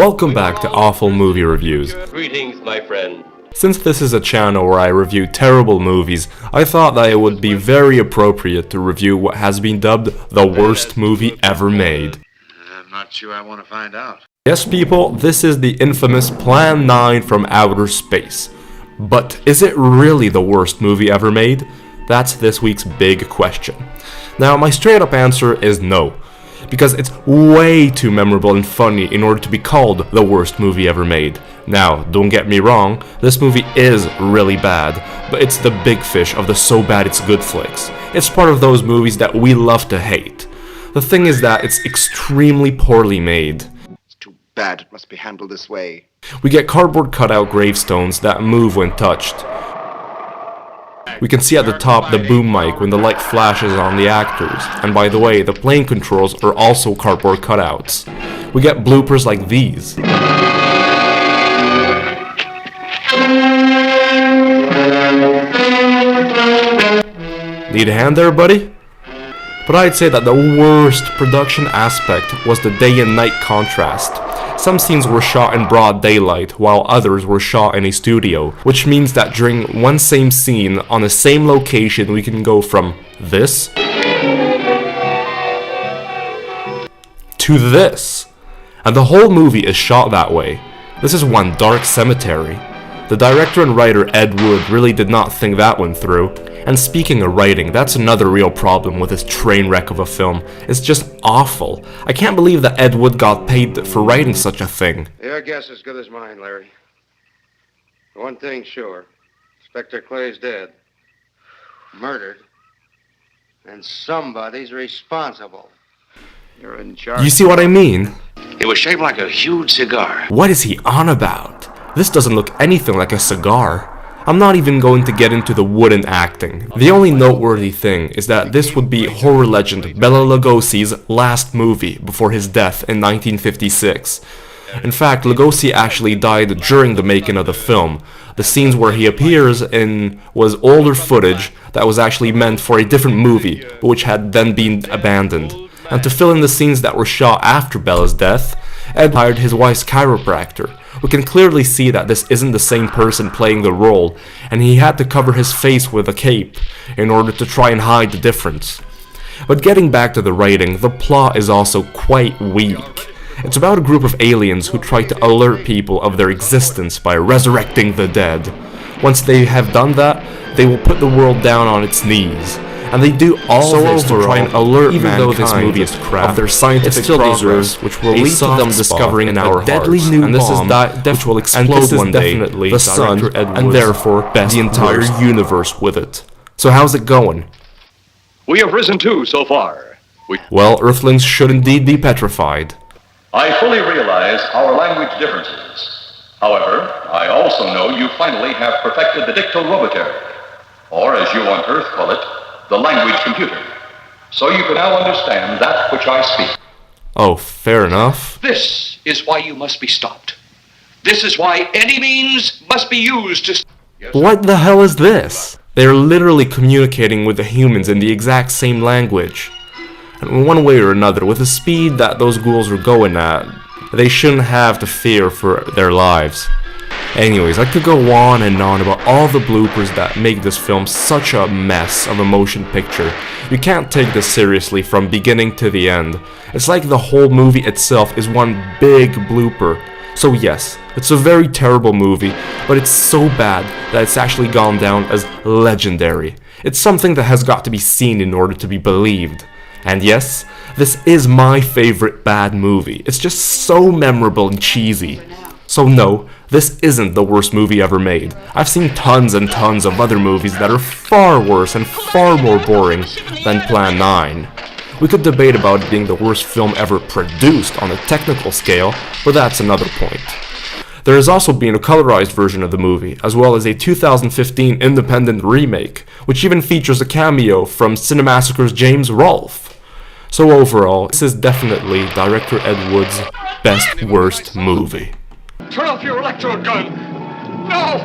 Welcome back to Awful Movie Reviews. Greetings, my friend. Since this is a channel where I review terrible movies, I thought that it would be very appropriate to review what has been dubbed the worst movie ever made. I'm not sure I want to find out. Yes, people, this is the infamous Plan 9 from outer space. But is it really the worst movie ever made? That's this week's big question. Now, my straight up answer is no. Because it's way too memorable and funny in order to be called the worst movie ever made. Now, don't get me wrong, this movie is really bad, but it's the big fish of the so bad it's good flicks. It's part of those movies that we love to hate. The thing is that it's extremely poorly made. It's too bad it must be handled this way. We get cardboard cutout gravestones that move when touched. We can see at the top the boom mic when the light flashes on the actors, and by the way, the plane controls are also cardboard cutouts. We get bloopers like these. Need a hand there, buddy? But I'd say that the worst production aspect was the day and night contrast. Some scenes were shot in broad daylight, while others were shot in a studio, which means that during one same scene on the same location we can go from this to this. And the whole movie is shot that way. This is one dark cemetery. The director and writer Ed Wood really did not think that one through. And speaking of writing, that's another real problem with this train wreck of a film. It's just awful. I can't believe that Ed Wood got paid for writing such a thing. Your guess is as good as mine, Larry. One thing's sure. Inspector Clay's dead. Murdered. And somebody's responsible. You're in charge. You see what I mean? It was shaped like a huge cigar. What is he on about? This doesn't look anything like a cigar. I'm not even going to get into the wooden acting. The only noteworthy thing is that this would be horror legend Bela Lugosi's last movie before his death in 1956. In fact, Lugosi actually died during the making of the film. The scenes where he appears in was older footage that was actually meant for a different movie, but which had then been abandoned. And to fill in the scenes that were shot after Bela's death, Ed hired his wife's chiropractor. We can clearly see that this isn't the same person playing the role, and he had to cover his face with a cape in order to try and hide the difference. But getting back to the writing, the plot is also quite weak. It's about a group of aliens who try to alert people of their existence by resurrecting the dead. Once they have done that, they will put the world down on its knees. And they do all this to try and alert even mankind, though this movie is crap, of their scientific progress, which will lead to them discovering in our deadly new and this bomb, which will explode one day, the sun, and therefore the entire universe with it. So how's it going? We have risen two so far. Well, Earthlings should indeed be petrified. I fully realize our language differences. However, I also know you finally have perfected the dicto-robotary, or as you on Earth call it, the language computer. So you can now understand that which I speak. Oh, fair enough. This is why you must be stopped. This is why any means must be used to... What the hell is this? They are literally communicating with the humans in the exact same language. And in one way or another, with the speed that those ghouls are going at, they shouldn't have to fear for their lives. Anyways, I could go on and on about all the bloopers that make this film such a mess of a motion picture. You can't take this seriously from beginning to the end. It's like the whole movie itself is one big blooper. So yes, it's a very terrible movie, but it's so bad that it's actually gone down as legendary. It's something that has got to be seen in order to be believed. And yes, this is my favorite bad movie. It's just so memorable and cheesy. So no, this isn't the worst movie ever made. I've seen tons and tons of other movies that are far worse and far more boring than Plan 9. We could debate about it being the worst film ever produced on a technical scale, but that's another point. There has also been a colorized version of the movie, as well as a 2015 independent remake, which even features a cameo from Cinemassacre's James Rolfe. So overall, this is definitely director Ed Wood's best worst movie. Turn off your electrode gun! No!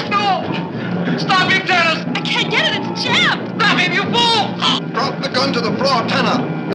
No! Stop him, Dennis! I can't get it, it's jammed! Grab him, you fool! Drop the gun to the floor, Tanner.